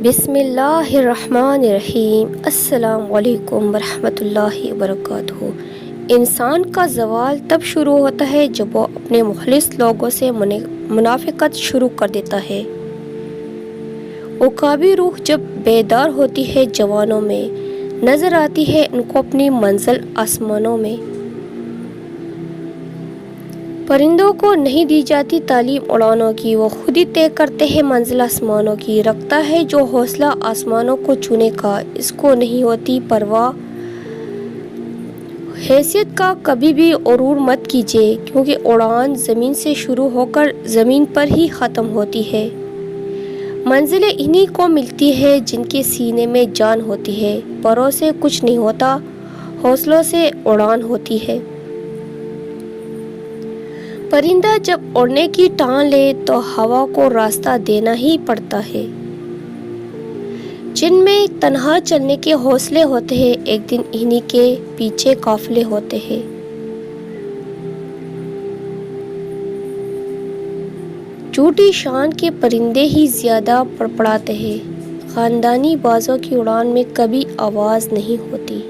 بسم اللہ الرحمن الرحیم۔ السلام علیکم ورحمۃ اللہ وبرکاتہ۔ انسان کا زوال تب شروع ہوتا ہے جب وہ اپنے مخلص لوگوں سے منافقت شروع کر دیتا ہے۔ عقابی روح جب بیدار ہوتی ہے جوانوں میں، نظر آتی ہے ان کو اپنی منزل آسمانوں میں۔ پرندوں کو نہیں دی جاتی تعلیم اڑانوں کی، وہ خود ہی طے کرتے ہیں منزل آسمانوں کی۔ رکھتا ہے جو حوصلہ آسمانوں کو چھونے کا، اس کو نہیں ہوتی پرواہ حیثیت کا۔ کبھی بھی غرور مت کیجیے، کیونکہ اڑان زمین سے شروع ہو کر زمین پر ہی ختم ہوتی ہے۔ منزلیں انہی کو ملتی ہے جن کے سینے میں جان ہوتی ہے۔ پروں سے کچھ نہیں ہوتا، حوصلوں سے اڑان ہوتی ہے۔ پرندہ جب اڑنے کی ٹان لے تو ہوا کو راستہ دینا ہی پڑتا ہے۔ جن میں تنہا چلنے کے حوصلے ہوتے ہیں، ایک دن انہی کے پیچھے قافلے ہوتے ہیں۔ جھوٹی شان کے پرندے ہی زیادہ پڑپڑاتے ہیں۔ خاندانی بازوں کی اڑان میں کبھی آواز نہیں ہوتی۔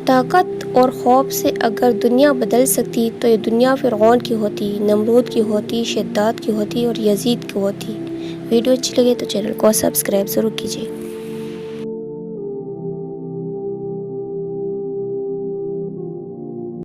طاقت اور خوف سے اگر دنیا بدل سکتی تو یہ دنیا فرعون کی ہوتی، نمرود کی ہوتی، شداد کی ہوتی اور یزید کی ہوتی۔ ویڈیو اچھی لگے تو چینل کو سبسکرائب ضرور کیجیے۔